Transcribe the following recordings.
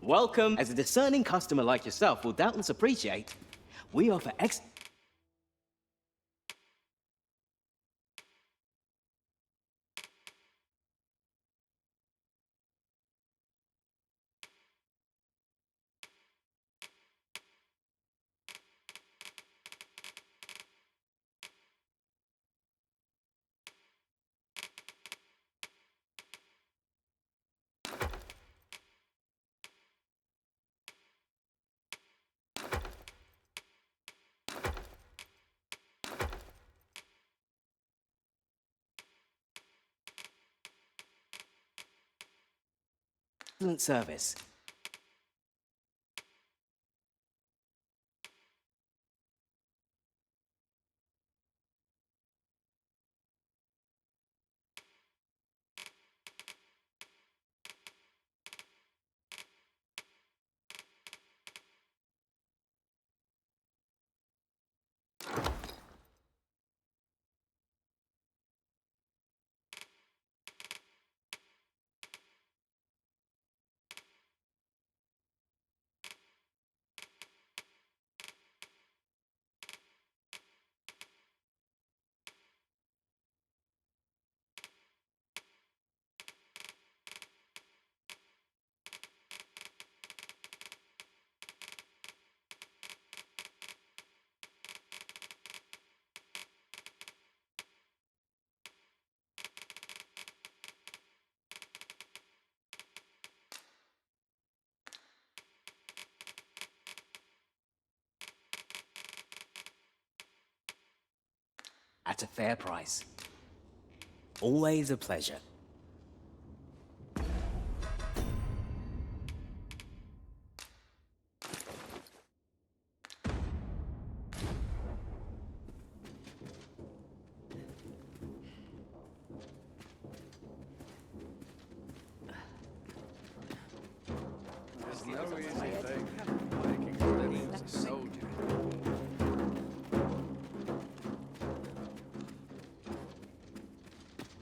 Welcome. As a discerning customer like yourself will doubtless appreciate, we offer excellent service. At a fair price. Always a pleasure.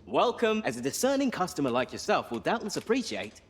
Welcome. As a discerning customer like yourself will doubtless appreciate.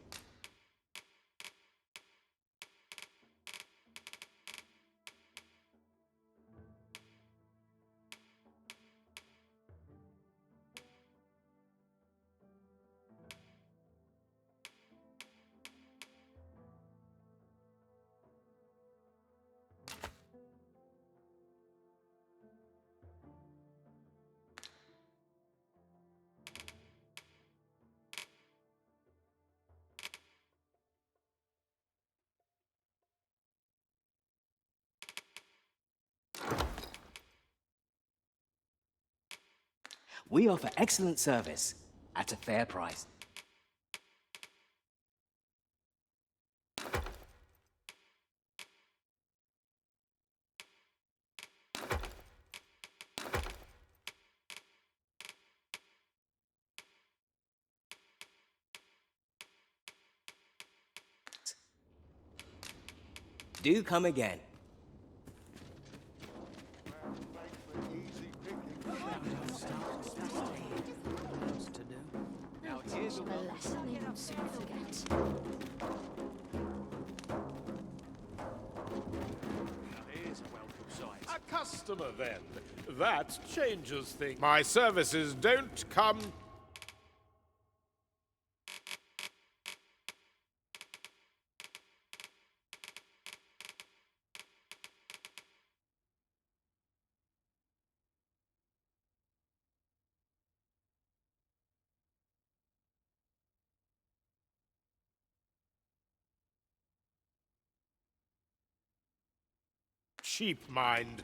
We offer excellent service at a fair price. Do come again. A customer, then. That changes things. My services don't come... cheap mind.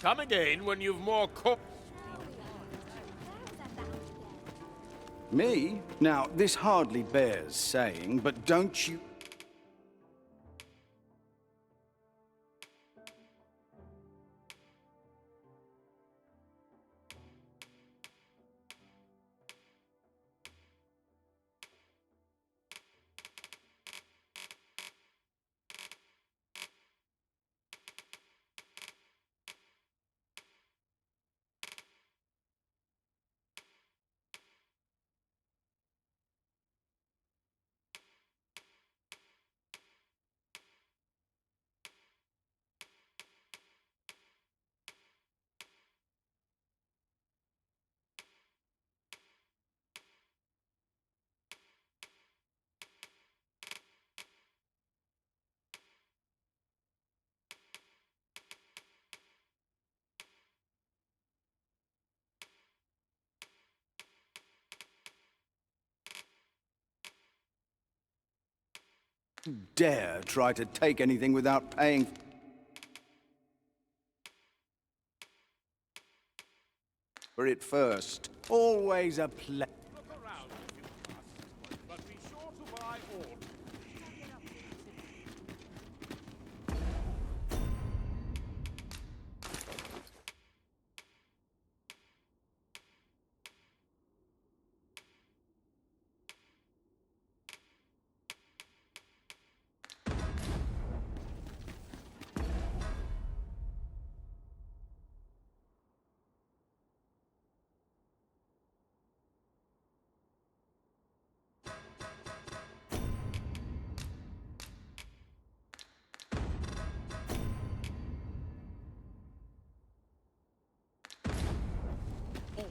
Come again when you've more Me? Now, this hardly bears saying, but don't you... dare try to take anything without paying... for it first. Always a look around if you must, but be sure to buy all.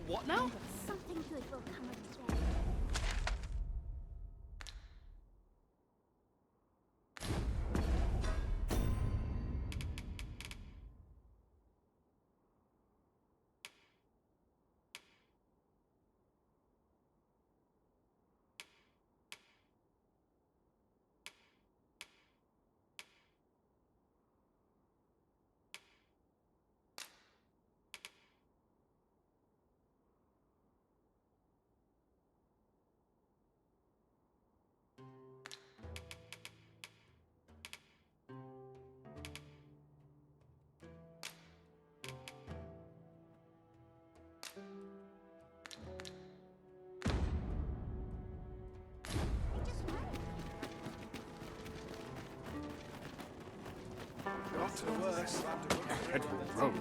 What now? Something good will come of this. Not to worse. Dreadful road.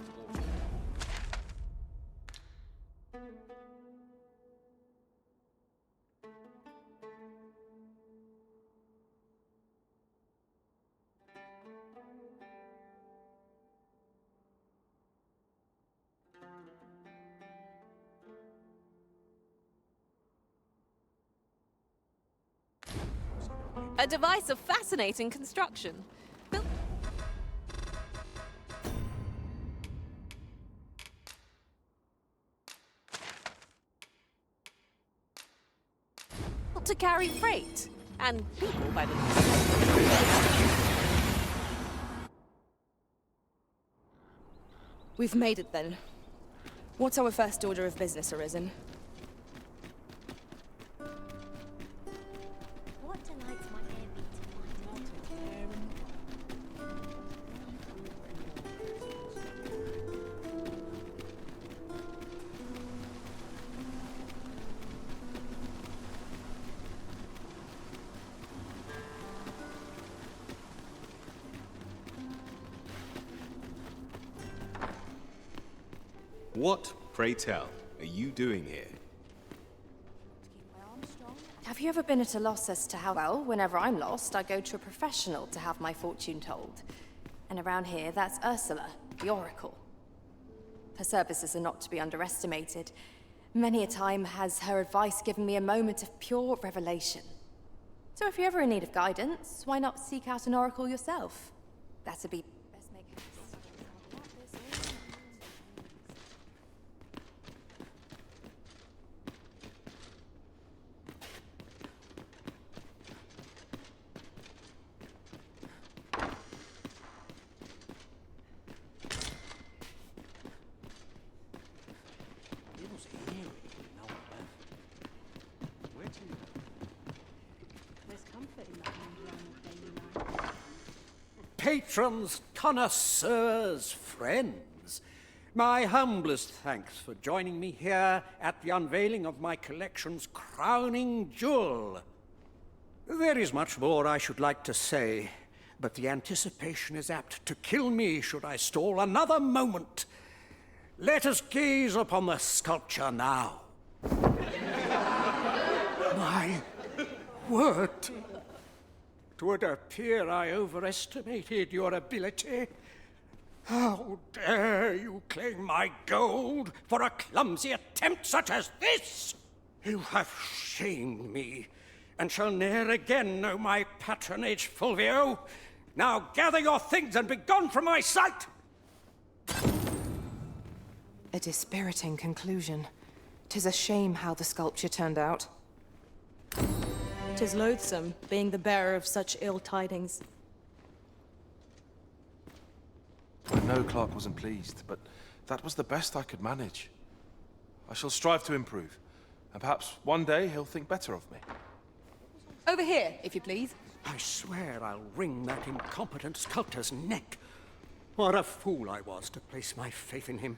A device of fascinating construction. Built to carry freight and people by the We've made it then. What's our first order of business, Arisen? What delights my ear What, pray tell, are you doing here? Have you ever been at a loss as to how... Well, whenever I'm lost, I go to a professional to have my fortune told. And around here, that's Ursula, the Oracle. Her services are not to be underestimated. Many a time has her advice given me a moment of pure revelation. So if you're ever in need of guidance, why not seek out an Oracle yourself? That'd be... best make patrons, connoisseurs, friends, my humblest thanks for joining me here at the unveiling of my collection's crowning jewel. There is much more I should like to say, but the anticipation is apt to kill me should I stall another moment. Let us gaze upon the sculpture now. My word! It would appear I overestimated your ability. How dare you claim my gold for a clumsy attempt such as this? You have shamed me, and shall ne'er again know my patronage, Fulvio. Now gather your things and be gone from my sight! A dispiriting conclusion. 'Tis a shame how the sculpture turned out. 'Tis loathsome, being the bearer of such ill tidings. I know Clark wasn't pleased, but that was the best I could manage. I shall strive to improve, and perhaps one day he'll think better of me. Over here, if you please. I swear I'll wring that incompetent sculptor's neck. What a fool I was to place my faith in him.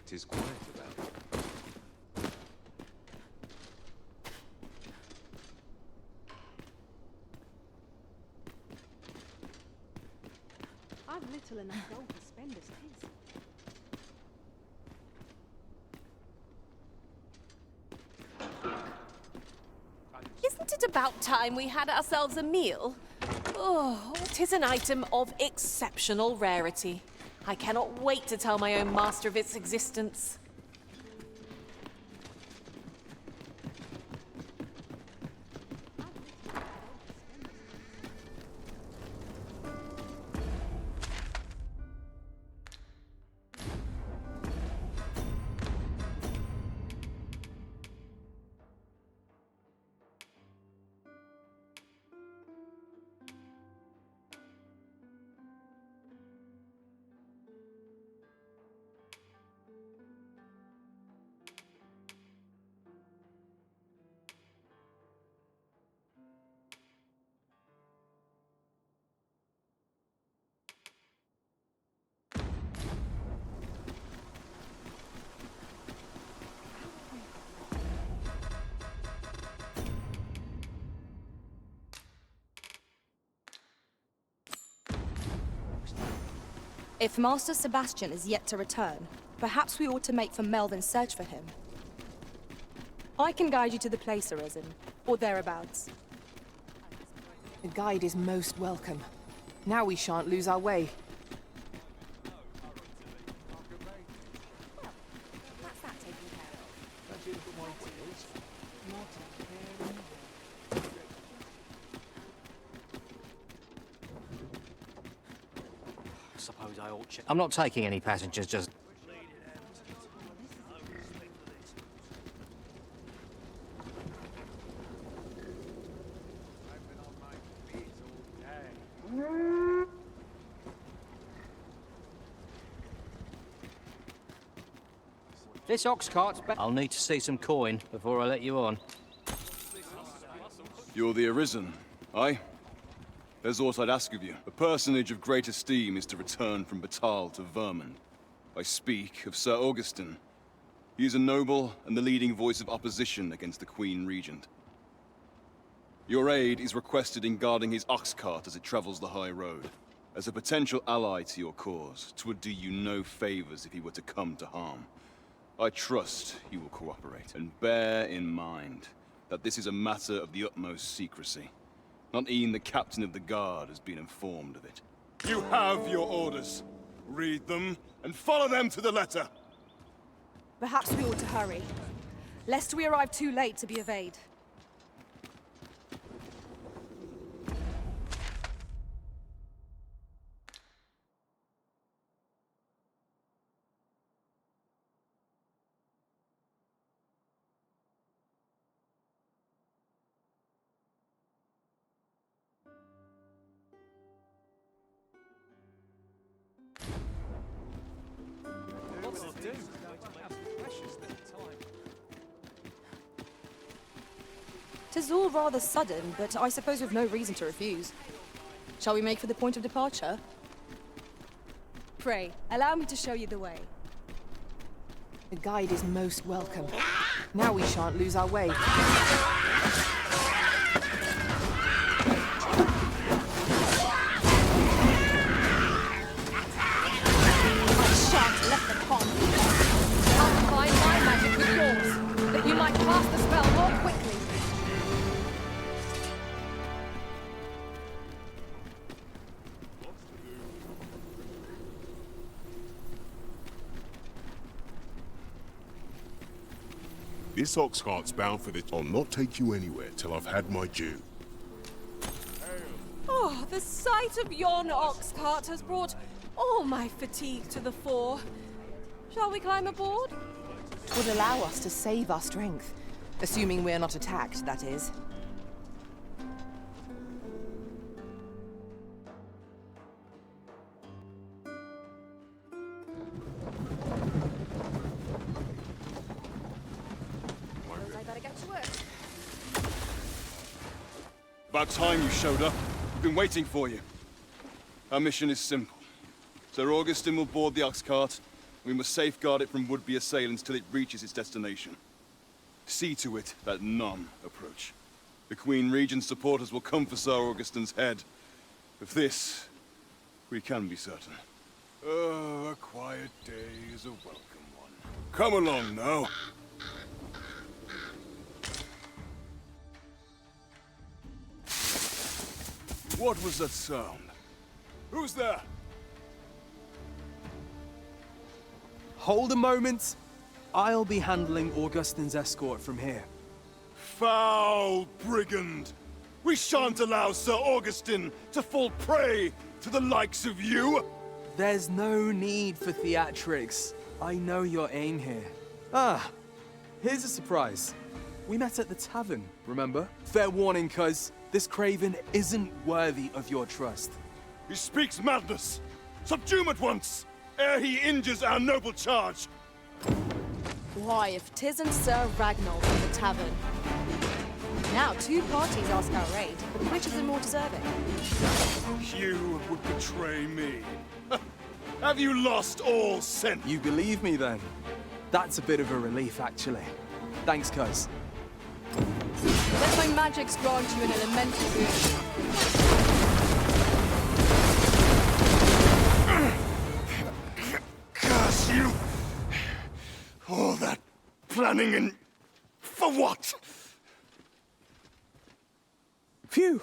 It is quiet about it. I've little enough gold to spend as is. Isn't it about time we had ourselves a meal? Oh, 'tis an item of exceptional rarity. I cannot wait to tell my own master of its existence. If Master Sebastian is yet to return, perhaps we ought to make for Melvin's search for him. I can guide you to the place, Arisen, or thereabouts. A guide is most welcome. Now we shan't lose our way. That's that taken care of. Suppose I ought to. I'm not taking any passengers, just. This ox cart's back. I'll need to see some coin before I let you on. You're the Arisen, aye? There's aught I'd ask of you. A personage of great esteem is to return from Batal to Vermund. I speak of Sir Augustin. He is a noble and the leading voice of opposition against the Queen Regent. Your aid is requested in guarding his ox cart as it travels the high road. As a potential ally to your cause, 'twould do you no favors if he were to come to harm. I trust he will cooperate, and bear in mind that this is a matter of the utmost secrecy. Not even the captain of the guard has been informed of it. You have your orders. Read them, and follow them to the letter. Perhaps we ought to hurry, lest we arrive too late to be obeyed. do. Tis all rather sudden, but I suppose we've no reason to refuse. Shall we make for the point of departure? Pray, allow me to show you the way. The guide is most welcome. Now we shan't lose our way. I'll combine my magic with yours, that you might cast the spell more quickly. This ox cart's bound for this. I'll not take you anywhere till I've had my due. Oh, the sight of yon ox cart has brought all my fatigue to the fore. Shall we climb aboard? Would allow us to save our strength. Assuming we're not attacked, that is. I better get to work. About time you showed up. We've been waiting for you. Our mission is simple. Sir Augustin will board the ox cart. We must safeguard it from would-be assailants till it reaches its destination. See to it that none approach. The Queen Regent's supporters will come for Sir Augustin's head. Of this, we can be certain. Oh, a quiet day is a welcome one. Come along now. What was that sound? Who's there? Hold a moment. I'll be handling Augustin's escort from here. Foul brigand! We shan't allow Sir Augustin to fall prey to the likes of you! There's no need for theatrics. I know your aim here. Ah, here's a surprise. We met at the tavern, remember? Fair warning, cuz this craven isn't worthy of your trust. He speaks madness! Subdue him at once, ere he injures our noble charge! Why, if 'tisn't Sir Ragnar from the tavern. Now, two parties ask our aid, but which is the more deserving? You would betray me. Have you lost all sense? You believe me, then? That's a bit of a relief, actually. Thanks, cuz. Let my magics grant you an elemental boon. Curse you! All that planning and... for what? Phew.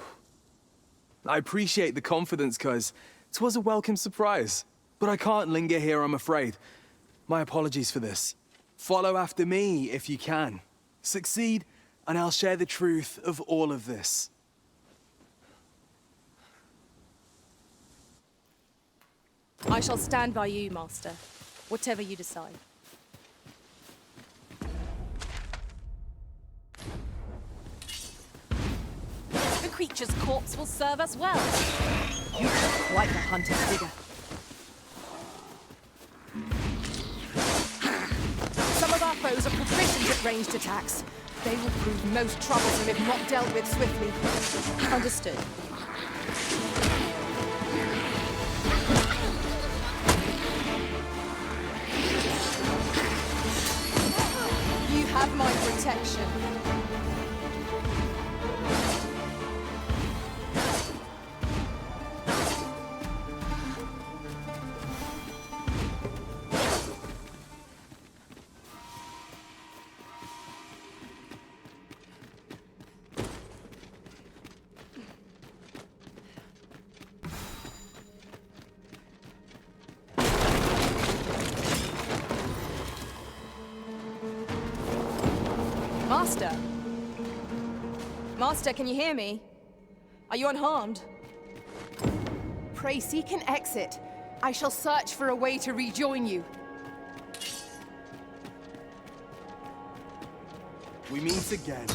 I appreciate the confidence, cuz 'twas a welcome surprise. But I can't linger here, I'm afraid. My apologies for this. Follow after me, if you can. Succeed, and I'll share the truth of all of this. I shall stand by you, Master. Whatever you decide. The creature's corpse will serve us well. You are quite the hunter's figure. Some of our foes are proficient at ranged attacks. They will prove most troublesome if not dealt with swiftly. Understood. You have my protection. Master? Master, can you hear me? Are you unharmed? Pray seek an exit. I shall search for a way to rejoin you. We meet again.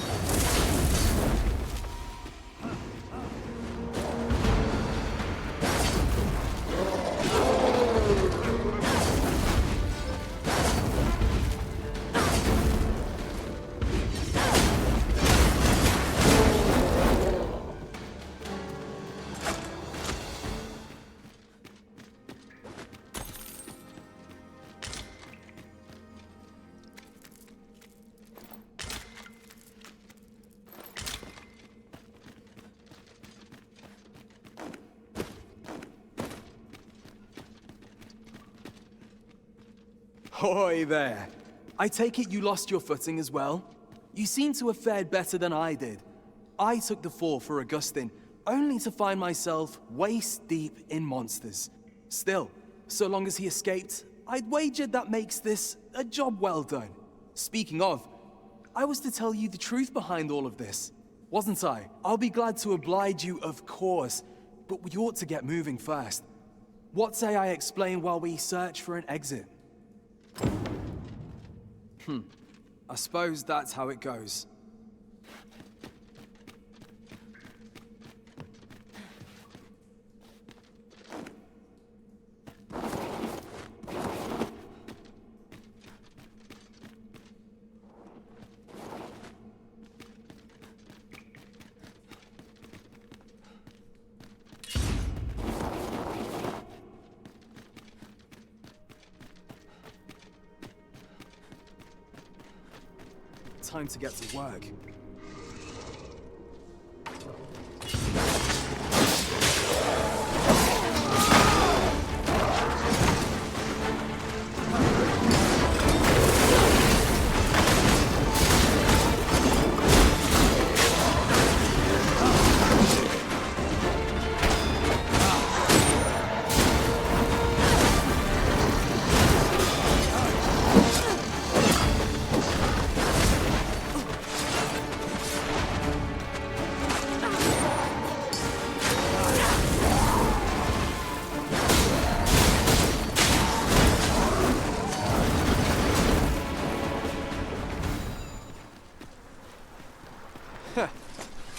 Hoy there. I take it you lost your footing as well? You seem to have fared better than I did. I took the fall for Augustin, only to find myself waist deep in monsters. Still, so long as he escaped, I'd wagered that makes this a job well done. Speaking of, I was to tell you the truth behind all of this, wasn't I? I'll be glad to oblige you, of course, but we ought to get moving first. What say I explain while we search for an exit? I suppose that's how it goes. Time to get to work.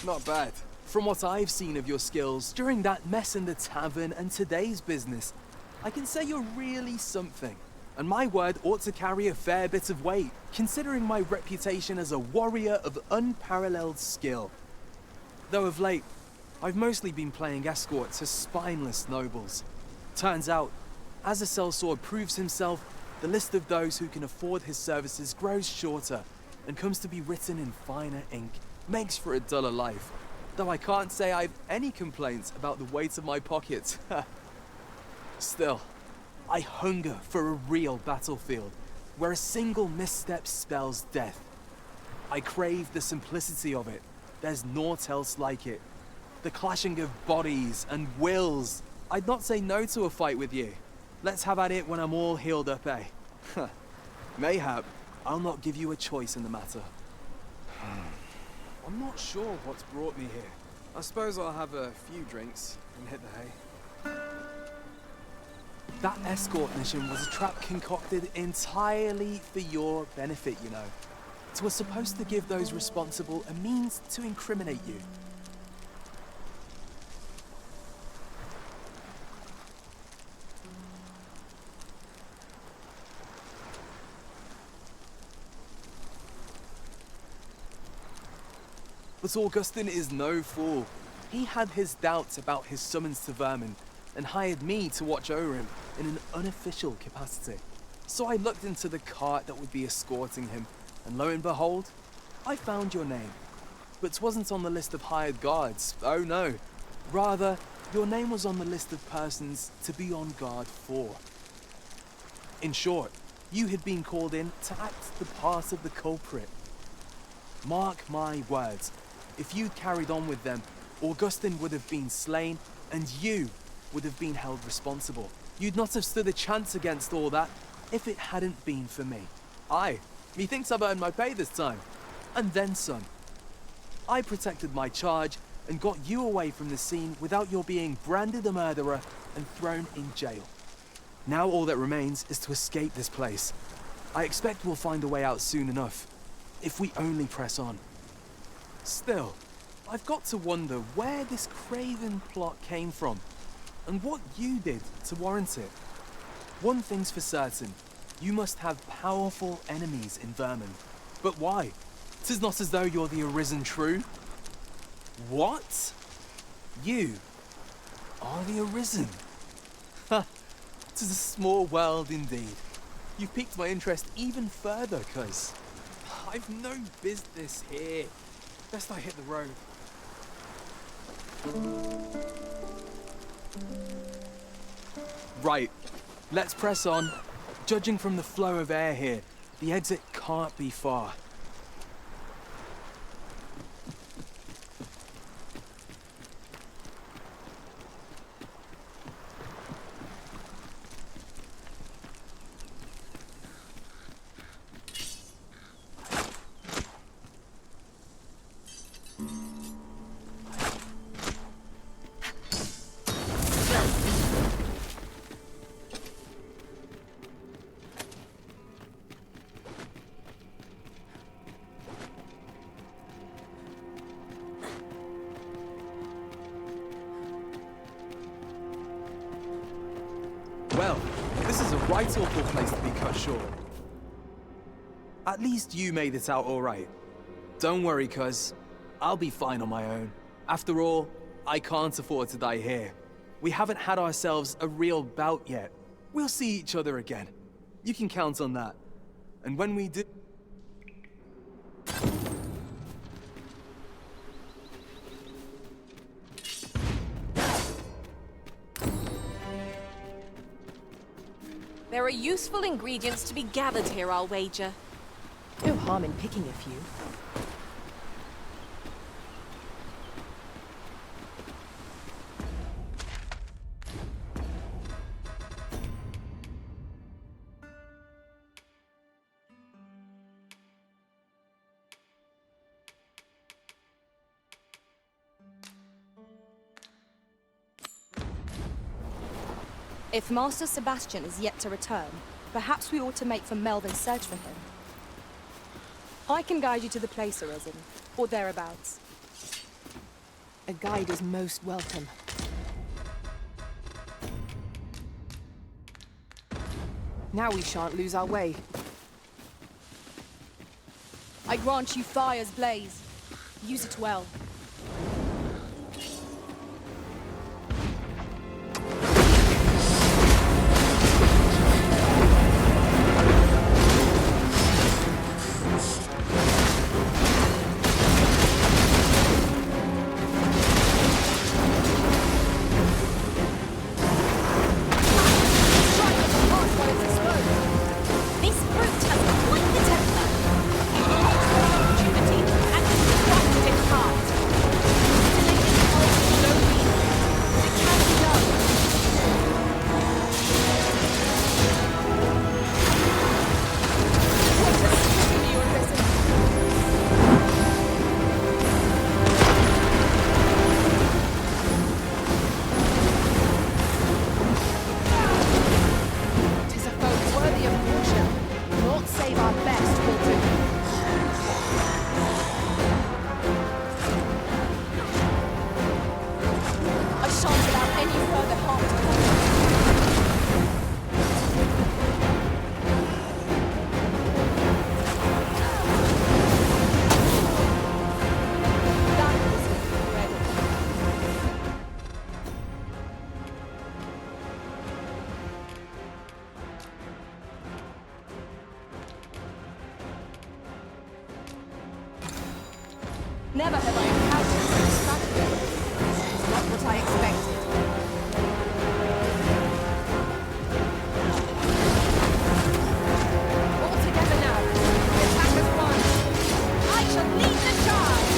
Not bad. From what I've seen of your skills during that mess in the tavern and today's business, I can say you're really something. And my word ought to carry a fair bit of weight, considering my reputation as a warrior of unparalleled skill. Though of late, I've mostly been playing escort to spineless nobles. Turns out, as a sellsword proves himself, the list of those who can afford his services grows shorter and comes to be written in finer ink. Makes for a duller life, though I can't say I've any complaints about the weight of my pockets. Still, I hunger for a real battlefield, where a single misstep spells death. I crave the simplicity of it. There's naught else like it. The clashing of bodies and wills. I'd not say no to a fight with you. Let's have at it when I'm all healed up, eh? Mayhap, I'll not give you a choice in the matter. I'm not sure what's brought me here. I suppose I'll have a few drinks and hit the hay. That escort mission was a trap concocted entirely for your benefit, you know. It was supposed to give those responsible a means to incriminate you. But Augustin is no fool. He had his doubts about his summons to Vermin, and hired me to watch over him in an unofficial capacity. So I looked into the cart that would be escorting him, and lo and behold, I found your name. But 'twasn't on the list of hired guards, oh no. Rather, your name was on the list of persons to be on guard for. In short, you had been called in to act the part of the culprit. Mark my words, if you'd carried on with them, Augustin would have been slain, and you would have been held responsible. You'd not have stood a chance against all that if it hadn't been for me. Aye, methinks I've earned my pay this time. And then some. I protected my charge and got you away from the scene without your being branded a murderer and thrown in jail. Now all that remains is to escape this place. I expect we'll find a way out soon enough, if we only press on. Still, I've got to wonder where this craven plot came from, and what you did to warrant it. One thing's for certain, you must have powerful enemies in Vermin. But why? 'Tis not as though you're the Arisen True. What? You are the Arisen? Ha! 'Tis a small world indeed. You've piqued my interest even further, cuz I've no business here. Best I hit the road. Right, let's press on. Judging from the flow of air here, the exit can't be far. Well, this is a right awful place to be cut short. At least you made it out all right. Don't worry, cuz. I'll be fine on my own. After all, I can't afford to die here. We haven't had ourselves a real bout yet. We'll see each other again. You can count on that. And when we do... There are useful ingredients to be gathered here, I'll wager. No harm in picking a few. If Master Sebastian is yet to return, perhaps we ought to make for Melvin's search for him. I can guide you to the place, Arisen, or thereabouts. A guide is most welcome. Now we shan't lose our way. I grant you fire's blaze. Use it well. Never have I encountered such strategy. It's not what I expected. All together now. The attack is won. I shall lead the charge.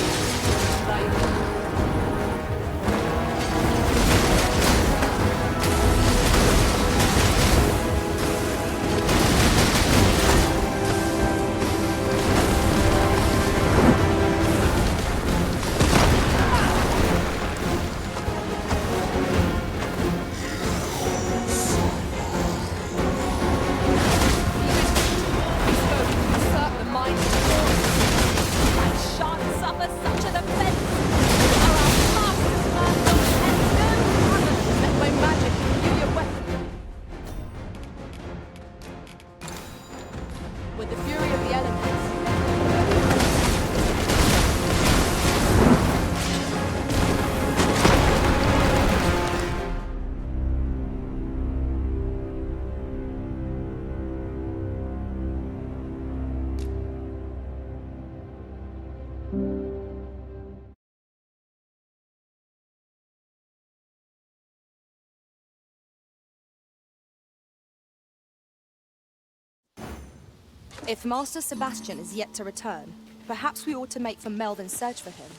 If Master Sebastian is yet to return, perhaps we ought to make for Melvin's search for him.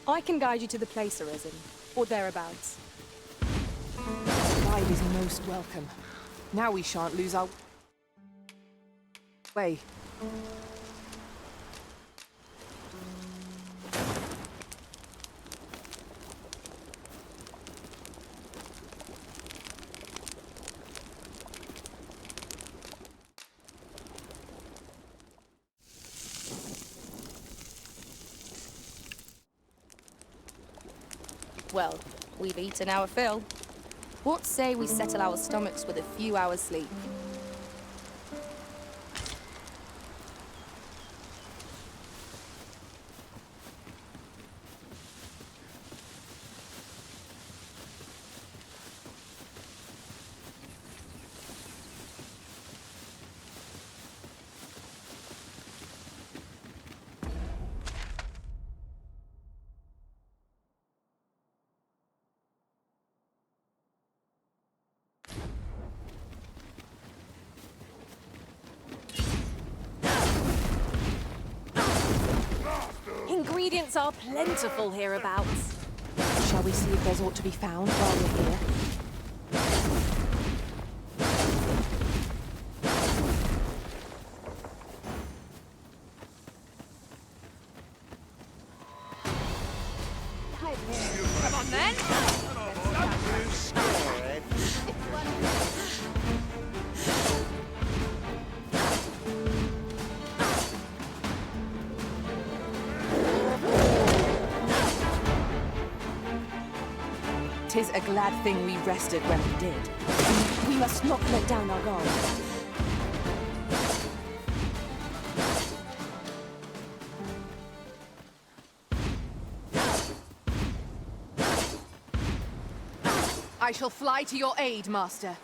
I can guide you to the place, Arisen, or thereabouts. Guide is most welcome. Now we shan't lose our way. Well, we've eaten our fill. What say we settle our stomachs with a few hours' sleep? Ingredients are plentiful hereabouts. Shall we see if there's aught to be found while we're here? Come on then! Tis a glad thing we rested when we did. We must not let down our guard. I shall fly to your aid, Master.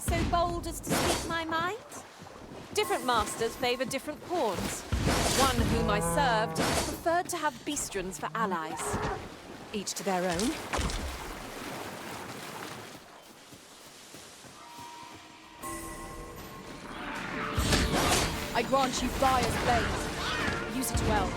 So bold as to speak my mind? Different masters favor different pawns. One whom I served preferred to have beastrons for allies. Each to their own. I grant you fire's blaze. Use it well.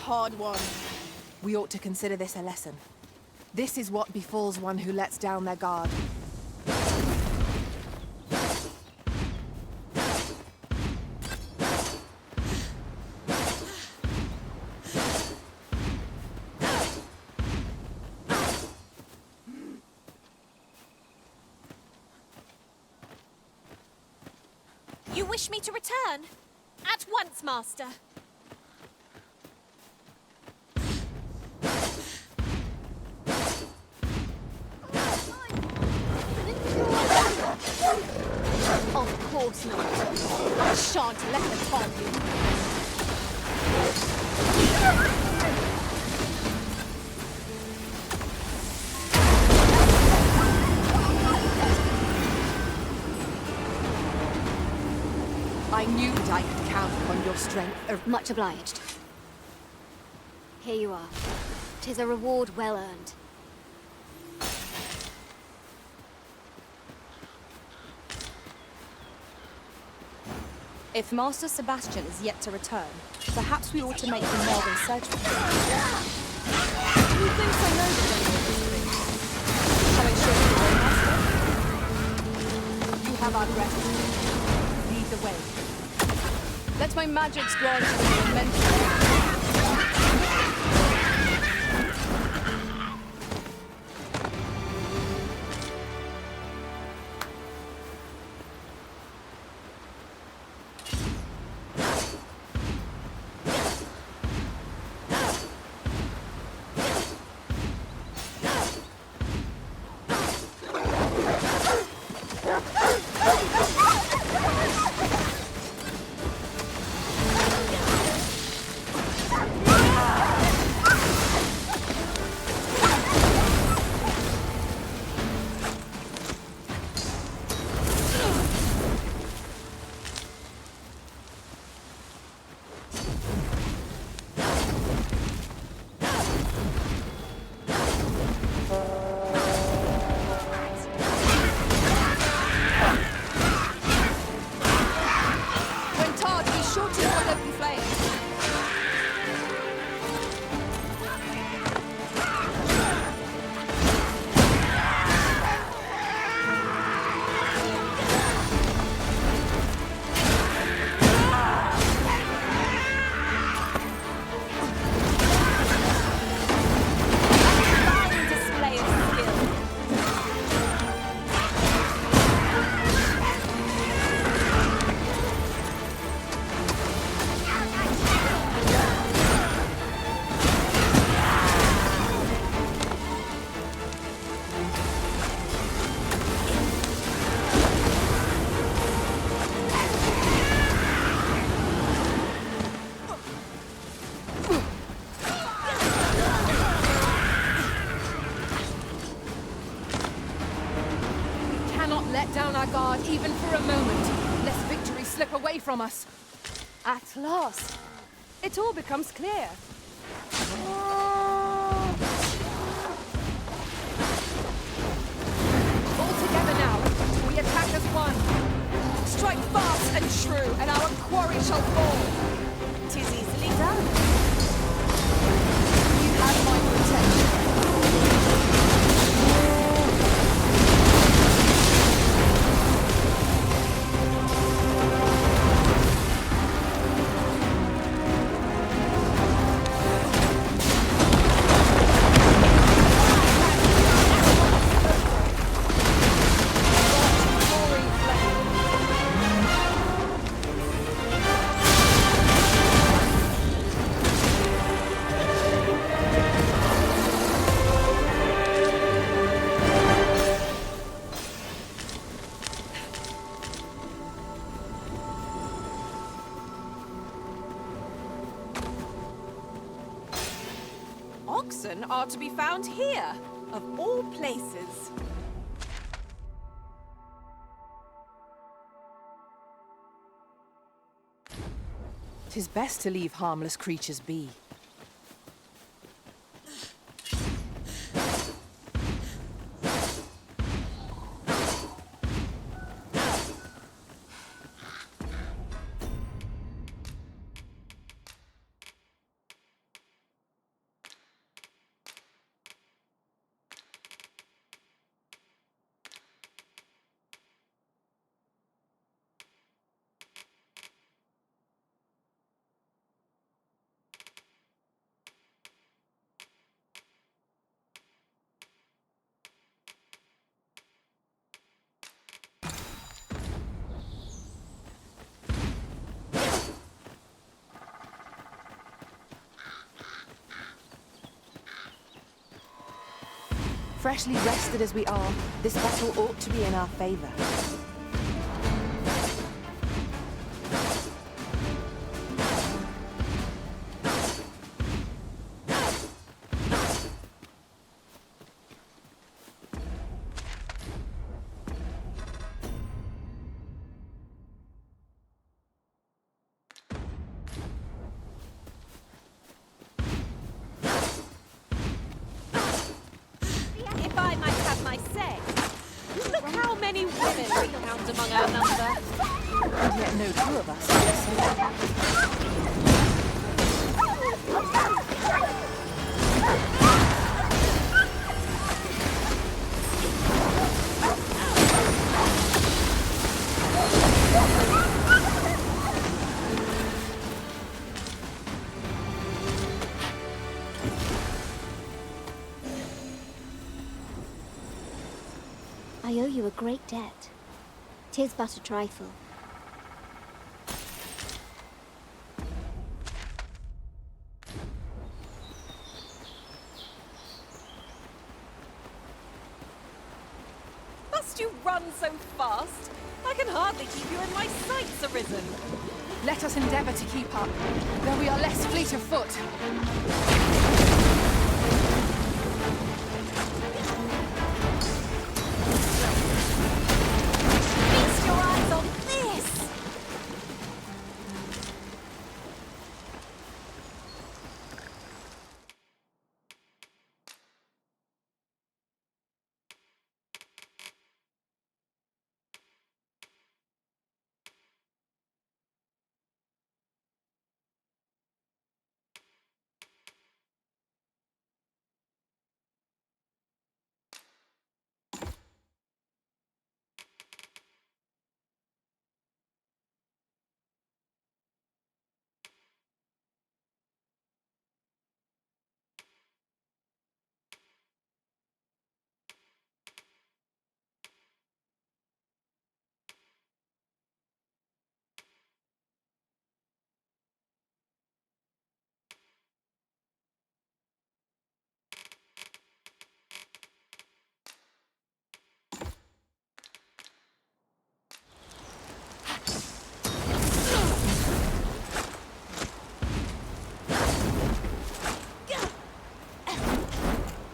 Hard one. We ought to consider this a lesson. This is what befalls one who lets down their guard. You wish me to return? At once, Master. Of course not. I shan't let them harm you. your strength. Much obliged. Here you are. 'Tis a reward well earned. If Master Sebastian is yet to return, perhaps we ought to make the Melvin search for him. Who thinks I know the general history? Coming straight to the way, Master? You have our gratitude. Lead the way. Let my magics grant you the immense. Even for a moment, lest victory slip away from us. At last, it all becomes clear. All together now, we attack as one. Strike fast and true, and our quarry shall fall. 'Tis easily done. You have my protection. Oxen are to be found here, of all places. 'Tis best to leave harmless creatures be. Freshly rested as we are, this battle ought to be in our favor. among our number. And yet no two of us are the same. I owe you a great debt. 'Tis but a trifle. Must you run so fast? I can hardly keep you in my sights, Arisen. Let us endeavor to keep up, though we are less fleet of foot. Feast your eyes on this!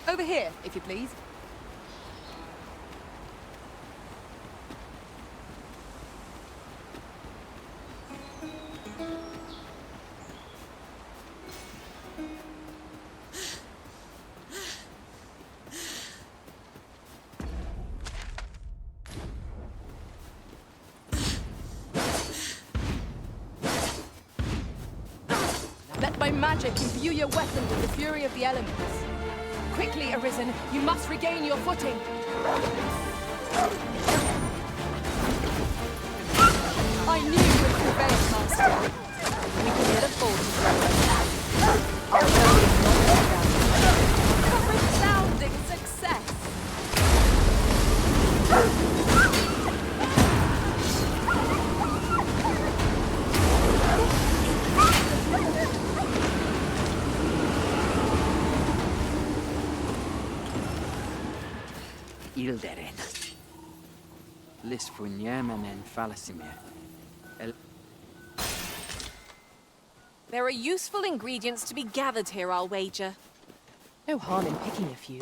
Over here, if you please. Let my magic imbue your weapon with the fury of the elements. Quickly, Arisen, you must regain your footing. I knew you would prevail, Master. We can yet afford to throw them back. Our foe is not yet down. A resounding success! Ilderen. Lisfunyemen Falasimir. There are useful ingredients to be gathered here, I'll wager. No harm in picking a few.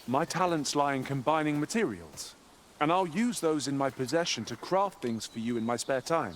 My talents lie in combining materials, and I'll use those in my possession to craft things for you in my spare time.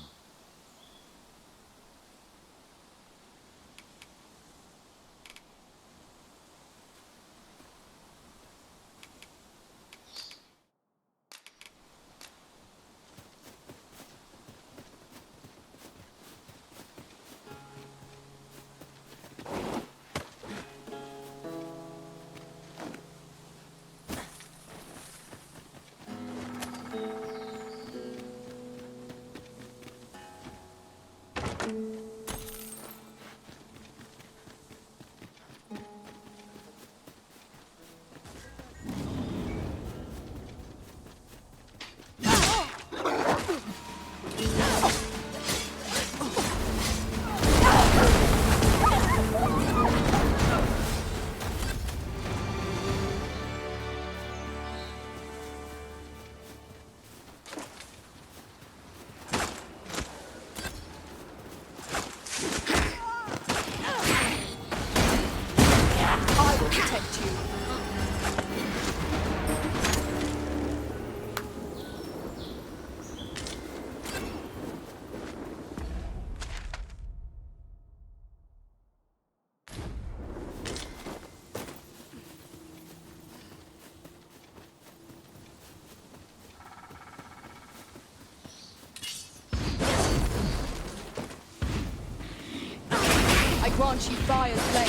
grant you fire's blade.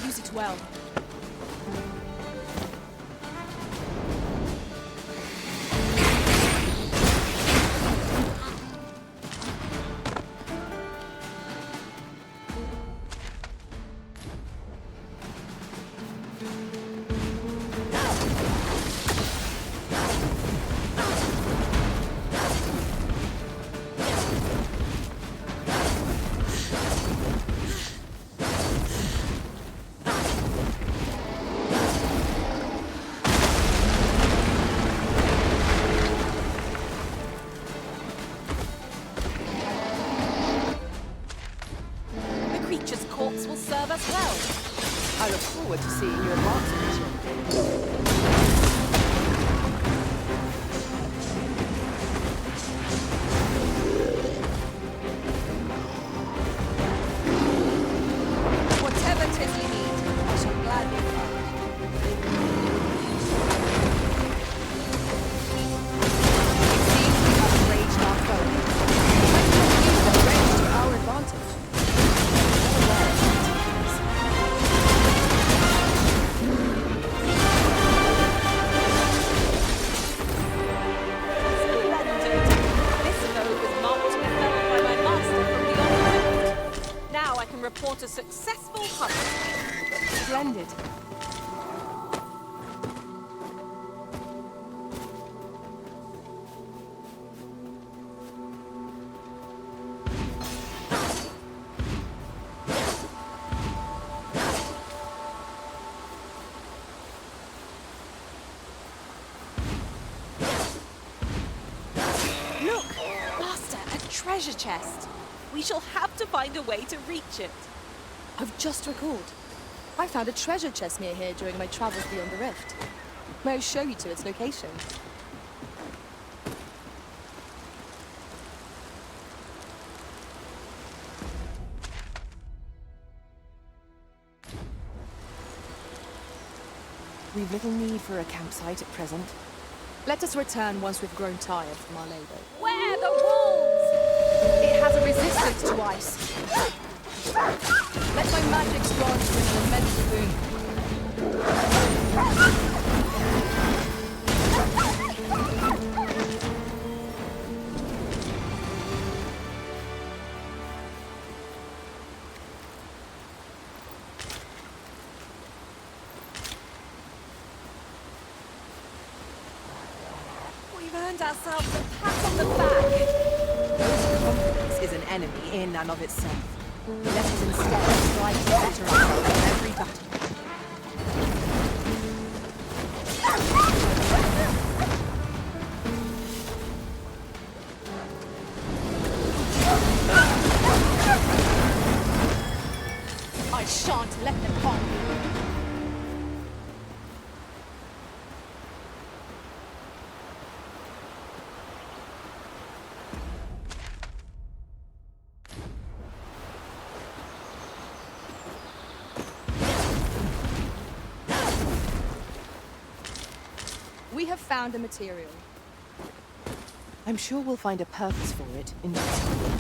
Use it well. I look forward to seeing you advance the mission. Whatever 'tis we need, I shall gladly follow. It seems we have enraged our foe. Let's not use the range to our advantage. Report a successful hunt. Splendid. Look, Master, a treasure chest. We shall have to find a way to reach it. I've just recalled. I found a treasure chest near here during my travels beyond the rift. May I show you to its location? We've little need for a campsite at present. Let us return once we've grown tired from our labor. Where the wolves? It has a resistance to ice. Let my magic grant you an immense boon. We've earned ourselves a pat on the back. Confidence is an enemy in and of itself. Let us instead strive to better ourselves in every battle. I shan't let them harm you. We have found a material. I'm sure we'll find a purpose for it in due time.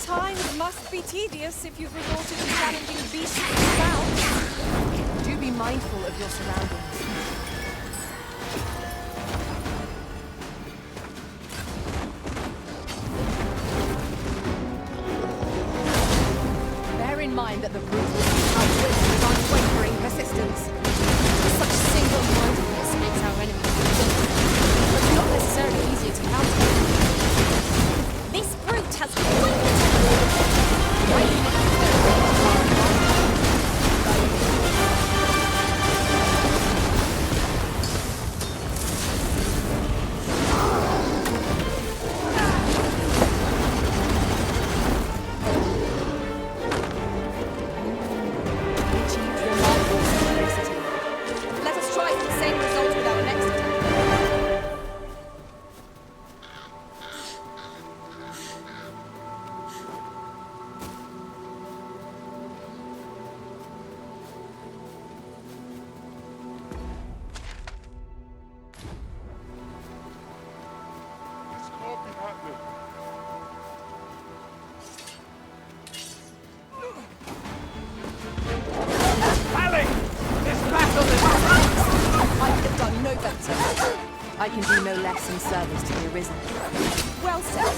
Times must be tedious if you've resorted to challenging beasts without. Do be mindful of your surroundings. Bear in mind that the brute will be outwitted with unwavering persistence. Such single-mindedness makes our enemies weak, but not necessarily easier to counter. This brute has completely I can do no less in service to the Arisen. Well said.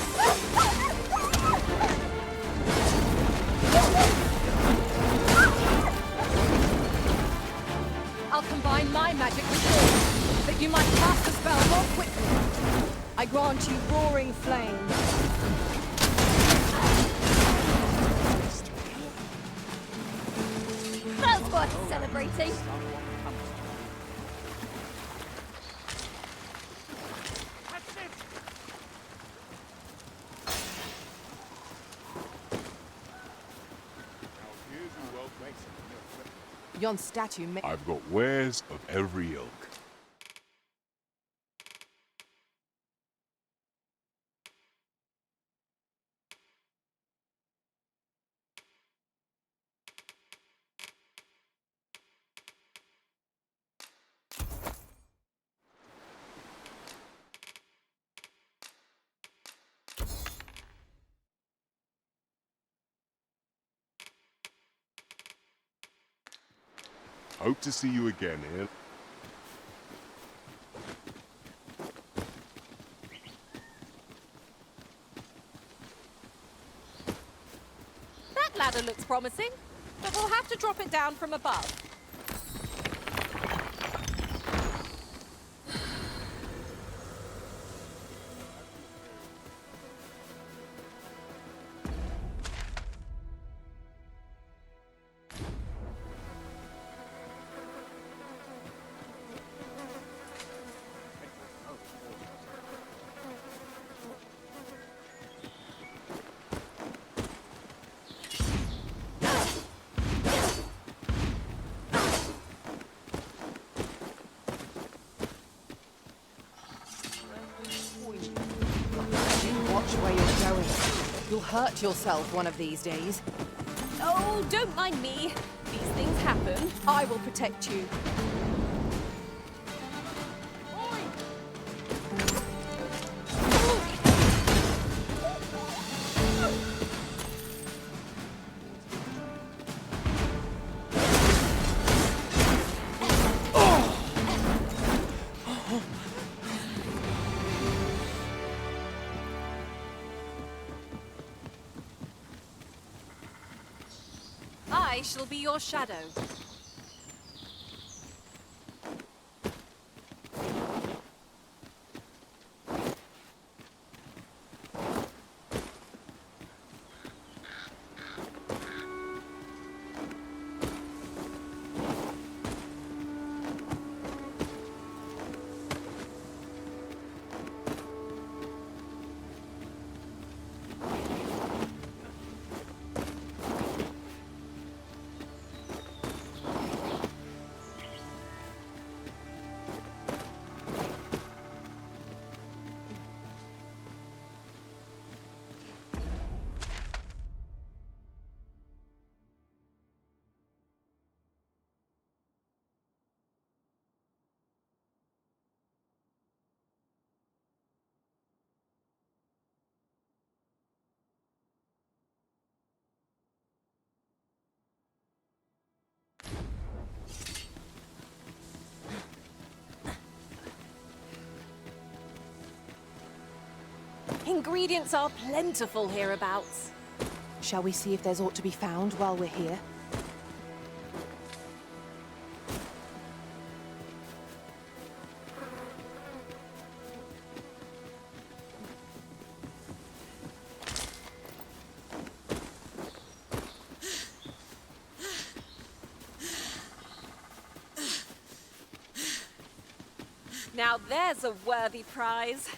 I'll combine my magic with yours, that you might cast the spell more quickly. I grant you roaring flame. That's worth celebrating. Yon statue may... I've got wares of every ilk. Hope to see you again here. That ladder looks promising, but we'll have to drop it down from above. Where you're going. You'll hurt yourself one of these days. Oh, don't mind me. These things happen. I will protect you. I shall be your shadow. Ingredients are plentiful hereabouts. Shall we see if there's aught to be found while we're here? Now there's a worthy prize.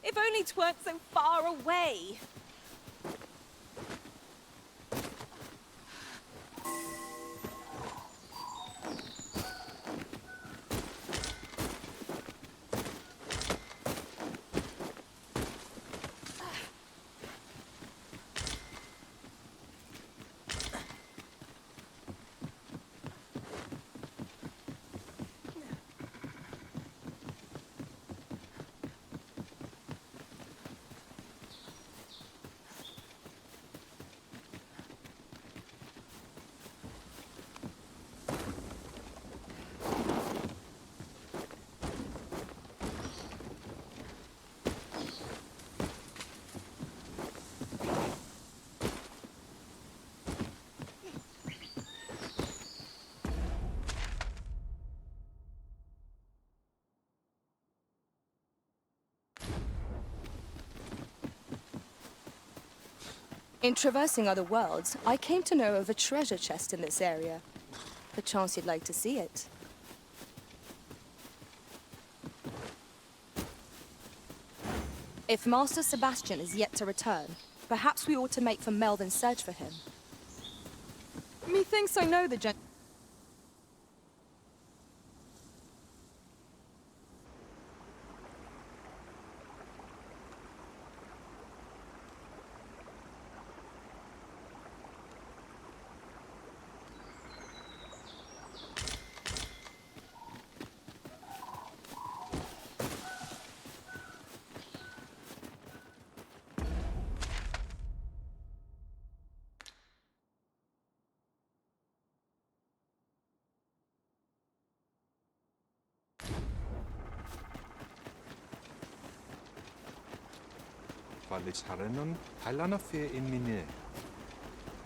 If only 'tweren't so far away. In traversing other worlds, I came to know of a treasure chest in this area. Perchance you'd like to see it. If Master Sebastian is yet to return, perhaps we ought to make for Melvin's search for him. Methinks I know the gent.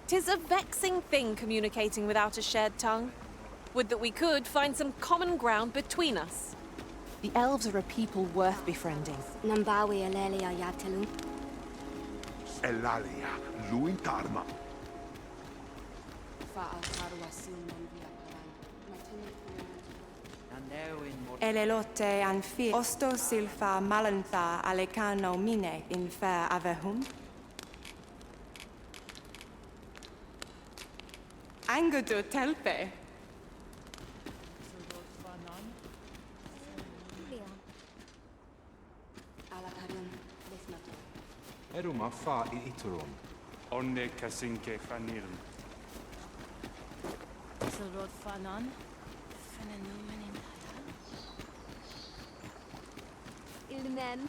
Tis a vexing thing communicating without a shared tongue. Would that we could find some common ground between us. The elves are a people worth befriending. Nambawi Alelia Yabtelu. Elalia, Luin Tarma. Elelote anfi osto silfa malantha alecano mine in fair avehum. Angudu telpe. Eruma fa I iturum. Onne kasinke fanirn. Sorod fanan. Ilmen.